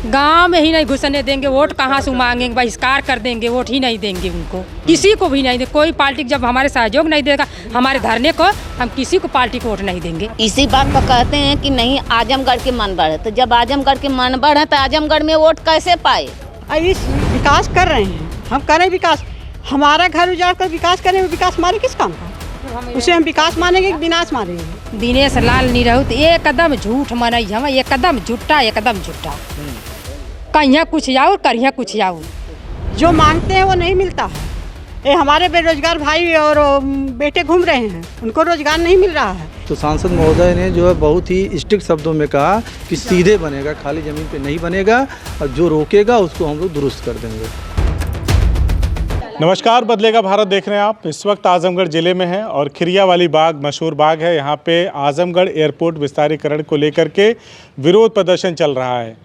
गांव में ही नहीं घुसने देंगे, वोट कहाँ से मांगेंगे, बहिष्कार कर देंगे, वोट ही नहीं देंगे उनको, किसी को भी नहीं देंगे। कोई पार्टी जब हमारे सहयोग नहीं देगा हमारे धरने को, हम किसी को पार्टी को वोट नहीं देंगे। इसी बात पर कहते हैं कि नहीं आजमगढ़ के मनबढ़ है, तो जब आजमगढ़ के मनबढ़ है तो आजमगढ़ में वोट कैसे पाए? इस विकास कर रहे हैं, हम करें विकास, हमारा घर उजाड़ कर विकास करें, विकास हमारे किस काम का? उसे हम विकास मानेंगे कि विनाश मानेंगे? दिनेश लाल निरहुत एक कदम झूठ मनई, हम एक कदम झूठा, एक कदम झूठा, कहीं कुछ जाओ कहीं कुछ जाओ, जो मांगते हैं वो नहीं मिलता है। ये हमारे बेरोजगार भाई और बेटे घूम रहे हैं, उनको रोजगार नहीं मिल रहा है। तो सांसद महोदय ने जो है बहुत ही स्ट्रिक्ट शब्दों में कहा कि सीधे बनेगा, खाली ज़मीन पे नहीं बनेगा, और जो रोकेगा उसको हम लोग दुरुस्त कर देंगे। नमस्कार, बदलेगा भारत देख रहे हैं आप। इस वक्त आजमगढ़ ज़िले में हैं और खिरिया वाली बाग मशहूर बाग है। यहाँ पे आजमगढ़ एयरपोर्ट विस्तारीकरण को लेकर के विरोध प्रदर्शन चल रहा है।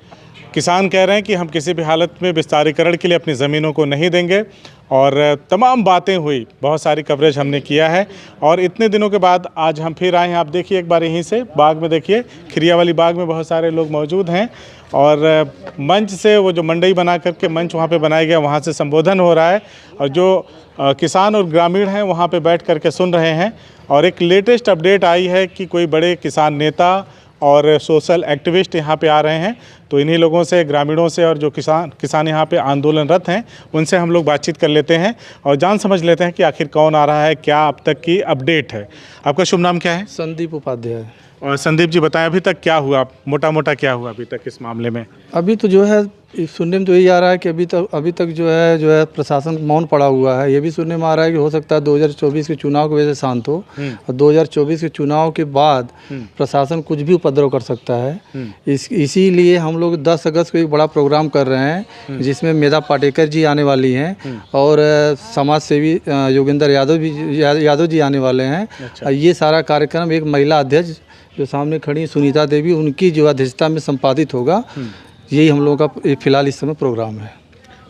किसान कह रहे हैं कि हम किसी भी हालत में विस्तारीकरण के लिए अपनी ज़मीनों को नहीं देंगे, और तमाम बातें हुई, बहुत सारी कवरेज हमने किया है। और इतने दिनों के बाद आज हम फिर आए हैं। आप देखिए एक बार यहीं से बाग में देखिए, खिरिया वाली बाग में बहुत सारे लोग मौजूद हैं, और मंच से वो जो मंडई बना करके मंच वहाँ पे बनाया गया, वहाँ से संबोधन हो रहा है, और जो किसान और ग्रामीण हैं वहाँ पे बैठ करके सुन रहे हैं। और एक लेटेस्ट अपडेट आई है कि कोई बड़े किसान नेता और सोशल एक्टिविस्ट यहाँ पे आ रहे हैं, तो इन्हीं लोगों से, ग्रामीणों से और जो किसान यहाँ पे आंदोलनरत हैं उनसे हम लोग बातचीत कर लेते हैं और जान समझ लेते हैं कि आखिर कौन आ रहा है, क्या अब तक की अपडेट है। आपका शुभ नाम क्या है? संदीप उपाध्याय। और संदीप जी बताएं, अभी तक क्या हुआ, मोटा मोटा क्या हुआ अभी तक इस मामले में? अभी तो जो है सुनने में तो यही आ रहा है कि अभी तक जो है प्रशासन मौन पड़ा हुआ है। ये भी सुनने में आ रहा है कि हो सकता है 2024 के चुनाव की वजह से शांत हो, और 2024 के चुनाव के बाद प्रशासन कुछ भी उपद्रव कर सकता है। इसीलिए हम लोग 10 अगस्त को एक बड़ा प्रोग्राम कर रहे हैं, जिसमें मेधा पाटेकर जी आने वाली हैं और समाज सेवी योगेंद्र यादव जी आने वाले हैं। अच्छा। ये सारा कार्यक्रम एक महिला अध्यक्ष जो सामने खड़ी सुनीता देवी, उनकी जो अध्यक्षता में संपादित होगा। यही हम लोगों का फिलहाल इस समय प्रोग्राम है।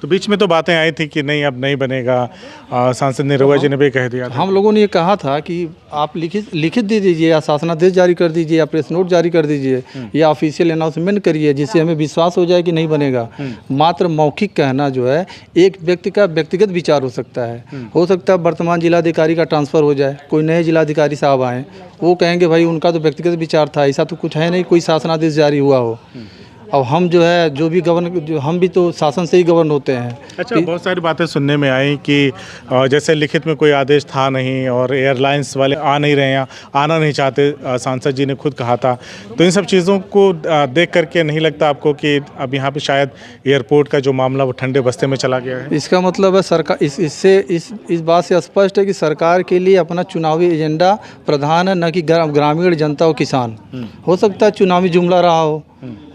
तो बीच में तो बातें आई थी कि नहीं अब नहीं बनेगा, सांसद निरहुआ जी ने भी कह दिया था। हम लोगों ने ये कहा था कि आप लिखित दे दीजिए, या शासनादेश जारी कर दीजिए, या प्रेस नोट जारी कर दीजिए, या ऑफिशियल अनाउंसमेंट करिए, जिससे हमें विश्वास हो जाए कि नहीं बनेगा। मात्र मौखिक कहना जो है, एक व्यक्ति का व्यक्तिगत विचार हो सकता है। हो सकता है वर्तमान जिलाधिकारी का ट्रांसफ़र हो जाए, कोई नए जिलाधिकारी साहब आएँ, वो कहेंगे भाई उनका तो व्यक्तिगत विचार था, ऐसा तो कुछ है नहीं, कोई शासनादेश जारी हुआ हो। अब हम जो है जो भी हम भी तो शासन से ही गवर्न होते हैं। अच्छा, बहुत सारी बातें सुनने में आई कि जैसे लिखित में कोई आदेश था नहीं, और एयरलाइंस वाले आ नहीं रहे हैं, आना नहीं चाहते, सांसद जी ने खुद कहा था। तो इन सब चीज़ों को देख करके नहीं लगता आपको कि अब यहाँ पे शायद एयरपोर्ट का जो मामला वो ठंडे बस्ते में चला गया है? इसका मतलब है सरकार इस बात से स्पष्ट है कि सरकार के लिए अपना चुनावी एजेंडा प्रधान है, न कि ग्रामीण जनता और किसान। हो सकता है चुनावी जुमला रहा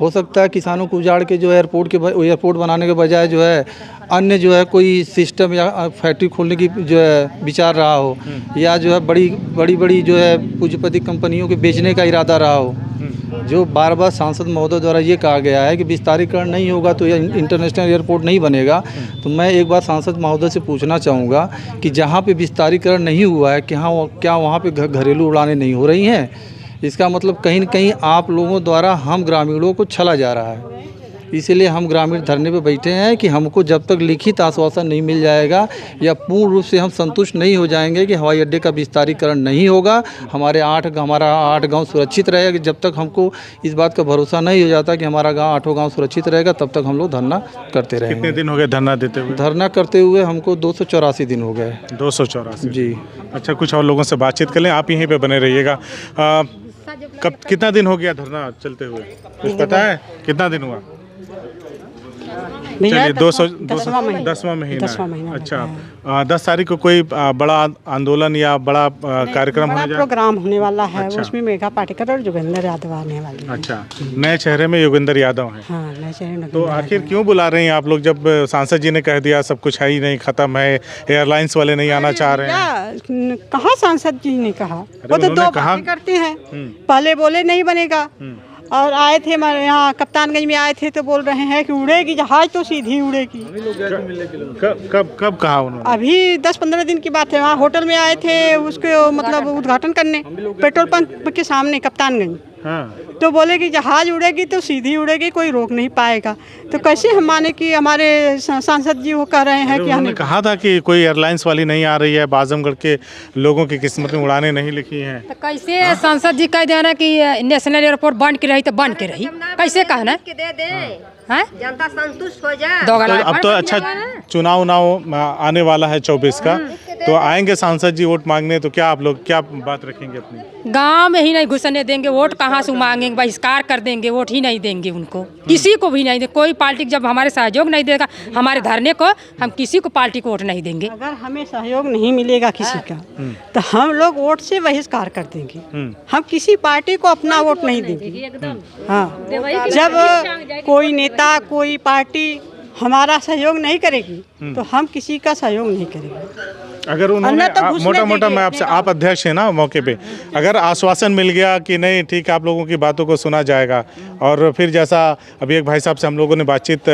हो सकता है किसानों को उजाड़ के जो है एयरपोर्ट बनाने के बजाय जो है अन्य जो है कोई सिस्टम या फैक्ट्री खोलने की जो है विचार रहा हो, या जो है बड़ी जो है पूंजीपति कंपनियों के बेचने का इरादा रहा हो। जो बार बार सांसद महोदय द्वारा ये कहा गया है कि विस्तारीकरण नहीं होगा तो इंटरनेशनल एयरपोर्ट नहीं बनेगा। तो मैं एक बार सांसद महोदय से पूछना चाहूँगा कि जहाँ पे विस्तारीकरण नहीं हुआ है, क्या वहाँ पे घरेलू उड़ानें नहीं हो रही हैं? इसका मतलब कहीं न कहीं आप लोगों द्वारा हम ग्रामीणों को छला जा रहा है। इसीलिए हम ग्रामीण धरने पे बैठे हैं कि हमको जब तक लिखित आश्वासन नहीं मिल जाएगा, या पूर्ण रूप से हम संतुष्ट नहीं हो जाएंगे कि हवाई अड्डे का विस्तारीकरण नहीं होगा, हमारा 8 गांव सुरक्षित रहेगा, जब तक हमको इस बात का भरोसा नहीं हो जाता कि हमारा गांव 8 गांव सुरक्षित रहेगा, तब तक हम लोग धरना करते रहेंगे। कितने दिन हो गए धरना देते हुए? धरना करते हुए हमको 284 दिन हो गए। 284 जी। अच्छा, कुछ और लोगों से बातचीत कर लें, आप यहीं पर बने रहिएगा। कितना दिन हो गया धरना चलते हुए, कुछ पता है कितना दिन हुआ? चलिए 10वां महीना। अच्छा, 10 तारीख को कोई बड़ा आंदोलन या बड़ा कार्यक्रम होने जा प्रोग्राम होने वाला है। अच्छा। उसमें मेघा पाटेकर और योगेंद्र यादव आने वाले हैं। अच्छा, नए चेहरे में योगेंद्र यादव हैं। हाँ, नए चेहरे में। तो आखिर क्यों बुला रहे हैं आप लोग, जब सांसद जी ने कह दिया सब कुछ है ही नहीं, खत्म है, एयरलाइंस वाले नहीं आना चाह रहे हैं? कहाँ सांसद जी ने कहा? वो तो 2 बातें करते हैं। पहले बोले नहीं बनेगा, और आए थे हमारे यहाँ कप्तानगंज में आए थे तो बोल रहे हैं कि उड़ेगी जहाज तो सीधी उड़ेगी। कब कहा उन्होंने? अभी 10-15 दिन की बात है। वहाँ होटल में आए थे उसके मतलब उद्घाटन करने, पेट्रोल पंप के सामने कप्तानगंज। हाँ। तो बोले कि जहाज उड़ेगी तो सीधी उड़ेगी, कोई रोक नहीं पाएगा। तो कैसे हम माने कि हमारे सांसद जी वो कह रहे हैं कि उन्होंने हमें कहा था कि कोई एयरलाइंस वाली नहीं आ रही है, आजमगढ़ के लोगों की किस्मत में उड़ाने नहीं लिखी हैं। तो कैसे सांसद जी कह देना कि नेशनल एयरपोर्ट बन के रही तो बन के रही, कैसे कहना है? जनता संतुष्ट हो जाए। दो तो अब तो अच्छा चुनाव आने वाला है 24 का, तो आएंगे सांसद जी वोट मांगने, तो क्या आप लोग क्या बात रखेंगे अपनी? गांव में ही नहीं घुसने देंगे, वोट कहाँ से मांगेंगे, बहिष्कार कर देंगे, वोट ही नहीं देंगे उनको, किसी को भी नहीं देंगे। कोई पार्टी जब हमारे सहयोग नहीं देगा हमारे धरने को, हम किसी को पार्टी को वोट नहीं देंगे। अगर हमें सहयोग नहीं मिलेगा किसी का तो हम लोग वोट से बहिष्कार कर देंगे। हम किसी पार्टी को अपना वोट नहीं देंगे। हाँ, जब कोई नेता कोई पार्टी हमारा सहयोग नहीं करेगी तो हम किसी का सहयोग नहीं करेंगे। अगर उन्होंने मोटा मोटा मैं आपसे, आप अध्यक्ष हैं ना मौके पे, अगर आश्वासन मिल गया कि नहीं ठीक है आप लोगों की बातों को सुना जाएगा, और फिर जैसा अभी एक भाई साहब से हम लोगों ने बातचीत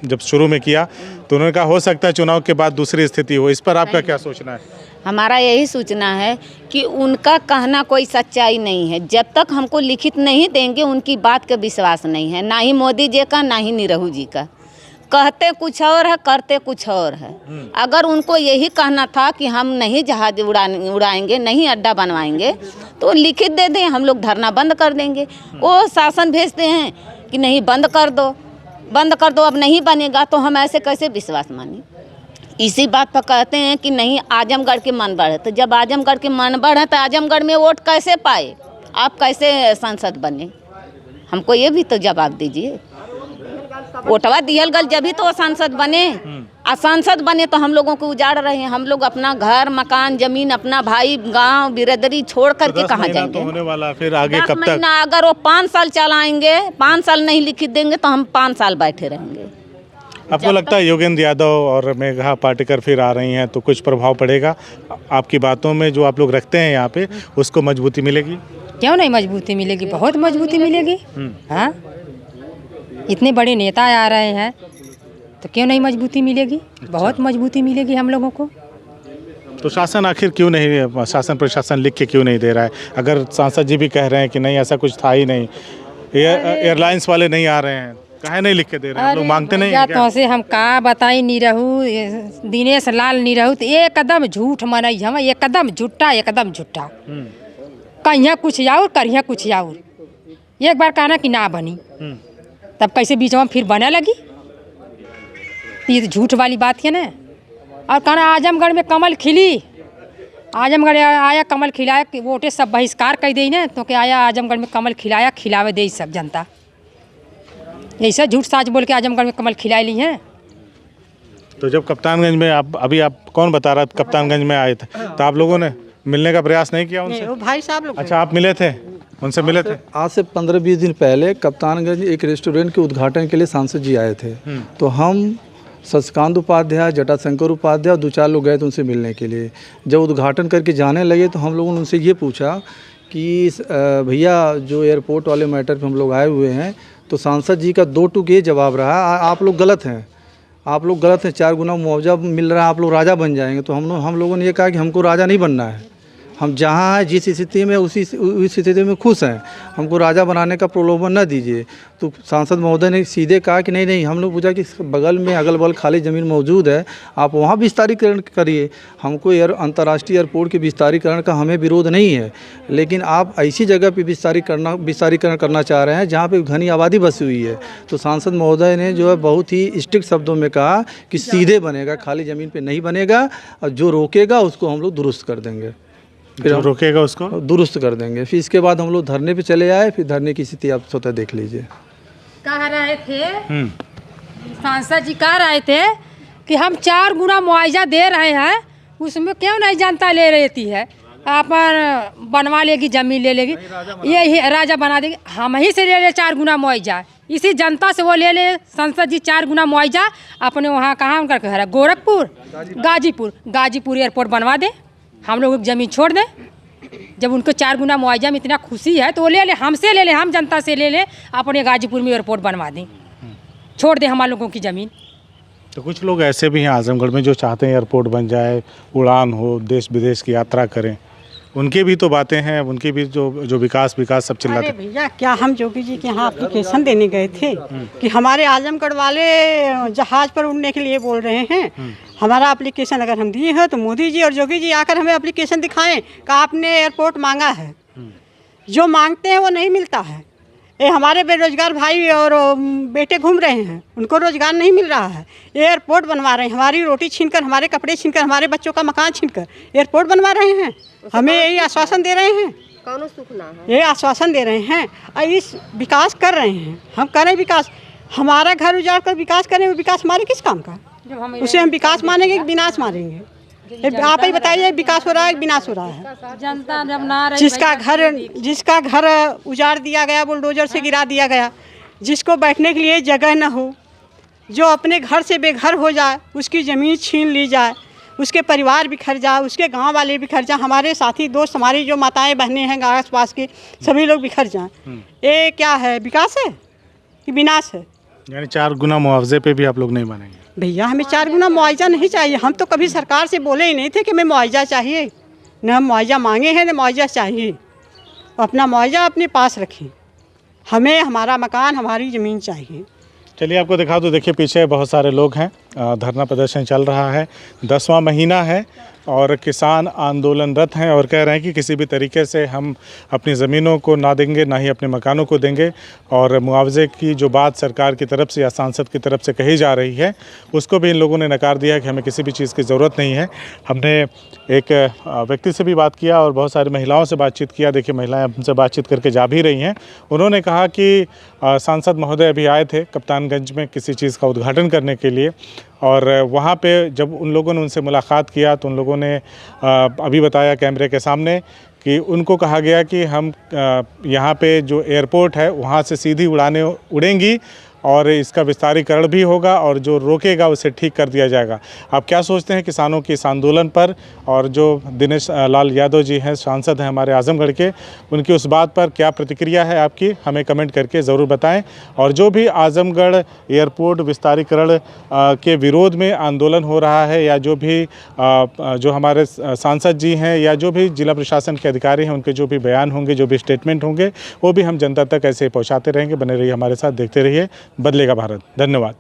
जब शुरू में किया तो उन्होंने कहा हो सकता है चुनाव के बाद दूसरी स्थिति हो, इस पर आपका क्या सोचना है? हमारा यही सोचना है कि उनका कहना कोई सच्चाई नहीं है। जब तक हमको लिखित नहीं देंगे उनकी बात का विश्वास नहीं है, ना ही मोदी जी का ना ही निरहू जी का। कहते कुछ और है, करते कुछ और है। अगर उनको यही कहना था कि हम नहीं जहाज उड़ाएंगे, नहीं अड्डा बनवाएंगे, तो लिखित दे दें, हम लोग धरना बंद कर देंगे। वो शासन भेजते हैं कि नहीं बंद कर दो, बंद कर दो, अब नहीं बनेगा, तो हम ऐसे कैसे विश्वास माने? इसी बात पर कहते हैं कि नहीं आजमगढ़ के मन बढ़े। तो जब आजमगढ़ के मन बढ़े तो आजमगढ़ में वोट कैसे पाए? आप कैसे सांसद बने? हमको ये भी तो जवाब दीजिए। वोटवा दियल गल जब भी तो सांसद बने, आ सांसद बने तो हम लोगों को उजाड़ रहे हैं। हम लोग अपना घर मकान जमीन अपना भाई गांव बिरादरी छोड़ करके कहाँ जाएंगे? होने वाला फिर आगे कब तक? महीना अगर वो 5 साल चलाएंगे, 5 साल नहीं लिखित देंगे तो हम 5 साल बैठे रहेंगे। आपको लगता है योगेंद्र यादव और मेघा पाटेकर फिर आ रही हैं तो कुछ प्रभाव पड़ेगा आपकी बातों में जो आप लोग रखते हैं यहाँ पे, उसको मजबूती मिलेगी? क्यों नहीं मजबूती मिलेगी, बहुत मजबूती मिलेगी। हाँ, इतने बड़े नेता आ रहे हैं तो क्यों नहीं मजबूती मिलेगी? बहुत मजबूती मिलेगी हम लोगों को। तो शासन आखिर क्यों नहीं, शासन प्रशासन लिख के क्यों नहीं दे रहा है? अगर सांसद जी भी कह रहे हैं कि नहीं ऐसा कुछ था ही नहीं, एयरलाइंस वाले नहीं आ रहे हैं, काहे नहीं लिख के दे रहे हैं? लोग मांगते नहीं हैं क्या? तो से हम का बताई नहीं रहू, दिनेश लाल नहीं रहू तो एकदम झूठ मनई, हम एकदम झूठा, एकदम झूठा। कहिया कुछ और करिया कुछ और, एक बार कहना कि ना बनी तब कैसे बीच में फिर बना लगी? ये तो झूठ वाली बात है ना। और कहना आजमगढ़ में कमल खिली, आजमगढ़ आया कमल खिलाया, वोटे सब बहिष्कार कर दी ना, तो क्या आया आजमगढ़ में कमल खिलाया, खिलावे दे सब जनता। ऐसा झूठ साच बोल के आजमगढ़ में कमल खिला ली हैं। तो जब कप्तानगंज में अभी आप कौन बता रहा था, कप्तानगंज में आए थे तो आप लोगों ने मिलने का प्रयास नहीं किया उनसे? वो भाई साहब लोग। अच्छा, आप मिले थे उनसे? मिले थे आज से 15-20 दिन पहले कप्तानगंज एक रेस्टोरेंट के उद्घाटन के लिए सांसद जी आए थे। तो हम शशिकांत उपाध्याय, जटाशंकर उपाध्याय और 2-4 लोग गए थे उनसे मिलने के लिए। जब उद्घाटन करके जाने लगे तो हम लोगों ने उनसे ये पूछा कि भैया जो एयरपोर्ट वाले मैटर पे हम लोग आए हुए हैं, तो सांसद जी का 2 टूक ये जवाब रहा, आप लोग गलत हैं, आप लोग गलत हैं, 4 गुना मुआवजा मिल रहा है, आप लोग राजा बन जाएंगे। तो हम लोगों ने ये कहा कि हमको राजा नहीं बनना है, हम जहाँ हैं जिस स्थिति में उस स्थिति में खुश हैं, हमको राजा बनाने का प्रलोभन न दीजिए। तो सांसद महोदय ने सीधे कहा कि नहीं, हम लोग पूछा कि बगल में अगल बगल खाली ज़मीन मौजूद है, आप वहाँ विस्तारीकरण करिए। हमको अंतर्राष्ट्रीय एयरपोर्ट के विस्तारीकरण का हमें विरोध नहीं है, लेकिन आप ऐसी जगह पर विस्तारीकरण करना चाह रहे हैं जहाँ पर घनी आबादी बसी हुई है। तो सांसद महोदय ने जो है बहुत ही स्ट्रिक्ट शब्दों में कहा कि सीधे बनेगा, खाली ज़मीन पर नहीं बनेगा, और जो रोकेगा उसको हम लोग दुरुस्त कर देंगे, फिर रोकेगा उसको दुरुस्त कर देंगे। फिर इसके बाद हम लोग धरने पे चले आए। फिर धरने की स्थिति आप स्वतः देख लीजिए। कह रहे थे सांसद जी, कह रहे थे कि हम 4 गुना मुआवजा दे रहे हैं, उसमें क्यों नहीं जनता ले रहती है, अपन बनवा लेगी, जमीन ले लेगी, ये राजा बना देगी, हम ही से ले ले 4 गुना मुआवजा, इसी जनता से वो ले ले। सांसद जी 4 गुना मुआवजा अपने वहाँ कहाँ उनका घर है, गोरखपुर, गाजीपुर एयरपोर्ट बनवा दे, हम लोग ज़मीन छोड़ दें। जब उनको 4 गुना मुआवजा में इतना खुशी है तो वो ले ले, हमसे ले ले, हम जनता से ले ले, अपने गाजीपुर में एयरपोर्ट बनवा दें, छोड़ दें हमारे लोगों की ज़मीन। तो कुछ लोग ऐसे भी हैं आजमगढ़ में जो चाहते हैं एयरपोर्ट बन जाए, उड़ान हो, देश विदेश की यात्रा करें, उनकी भी तो बातें हैं, उनकी भी जो विकास सब चिल्लाते अरे भैया, क्या हम जोगी जी के यहाँ एप्लीकेशन देने गए थे कि हमारे आजमगढ़ वाले जहाज पर उड़ने के लिए बोल रहे हैं। हमारा एप्लीकेशन अगर हम दिए हैं तो मोदी जी और जोगी जी आकर हमें एप्लीकेशन दिखाएं कि आपने एयरपोर्ट मांगा है। जो मांगते हैं वो नहीं मिलता है। ये हमारे बेरोजगार भाई और बेटे घूम रहे हैं, उनको रोजगार नहीं मिल रहा है। एयरपोर्ट बनवा रहे हैं, हमारी रोटी छीनकर, हमारे कपड़े छीनकर, हमारे बच्चों का मकान छीनकर एयरपोर्ट बनवा रहे हैं। हमें यही आश्वासन दे रहे हैं, कौन सुखना है, ये आश्वासन दे रहे हैं और इस विकास कर रहे हैं। हम करें विकास, हमारा घर उजाड़ कर विकास करें, वो विकास हमारे किस काम का? उसे हम विकास मानेंगे कि विनाश मानेंगे? आप ही बताइए, विकास हो रहा है, विनाश हो रहा है? जनता जब ना रही, जिसका घर उजाड़ दिया गया, बुलडोजर से गिरा दिया गया, जिसको बैठने के लिए जगह न हो, जो अपने घर से बेघर हो जाए, उसकी ज़मीन छीन ली जाए, उसके परिवार बिखर जाए, उसके गांव वाले बिखर जाए, हमारे साथी दोस्त, हमारी जो माताएं बहनें हैं आस पास के सभी लोग बिखर जाएं। ये क्या है, विकास है कि विनाश है? यानी 4 गुना मुआवजे पे भी आप लोग नहीं मानेंगे? भैया, हमें 4 गुना मुआवजा नहीं चाहिए। हम तो कभी सरकार से बोले ही नहीं थे कि हमें मुआवजा चाहिए। न हम मुआवजा मांगे हैं, न मुआवजा चाहिए। अपना मुआवजा अपने पास रखें, हमें हमारा मकान, हमारी ज़मीन चाहिए। चलिए आपको दिखा दो, देखिए पीछे बहुत सारे लोग हैं, धरना प्रदर्शन चल रहा है, 10वां महीना है और किसान आंदोलनरत हैं और कह रहे हैं कि किसी भी तरीके से हम अपनी ज़मीनों को ना देंगे, ना ही अपने मकानों को देंगे। और मुआवजे की जो बात सरकार की तरफ से या सांसद की तरफ से कही जा रही है, उसको भी इन लोगों ने नकार दिया कि हमें किसी भी चीज़ की ज़रूरत नहीं है। हमने एक व्यक्ति से भी बात किया और बहुत सारी महिलाओं से बातचीत किया। देखिए महिलाएं हमसे बातचीत करके जा भी रही हैं। उन्होंने कहा कि सांसद महोदय अभी आए थे कप्तानगंज में किसी चीज़ का उद्घाटन करने के लिए, और वहाँ पे जब उन लोगों ने उनसे मुलाकात किया तो उन लोगों ने अभी बताया कैमरे के सामने कि उनको कहा गया कि हम यहाँ पे जो एयरपोर्ट है वहाँ से सीधी उड़ानें उड़ेंगी और इसका विस्तारीकरण भी होगा और जो रोकेगा उसे ठीक कर दिया जाएगा। आप क्या सोचते हैं किसानों के इस आंदोलन पर? और जो दिनेश लाल यादव जी हैं, सांसद हैं हमारे आजमगढ़ के, उनकी उस बात पर क्या प्रतिक्रिया है आपकी, हमें कमेंट करके ज़रूर बताएं। और जो भी आजमगढ़ एयरपोर्ट विस्तारीकरण के विरोध में आंदोलन हो रहा है, या जो भी जो हमारे सांसद जी हैं या जो भी जिला प्रशासन के अधिकारी हैं, उनके जो भी बयान होंगे, जो भी स्टेटमेंट होंगे, वो भी हम जनता तक ऐसे पहुँचाते रहेंगे। बने रहिए हमारे साथ, देखते रहिए बदलेगा भारत। धन्यवाद।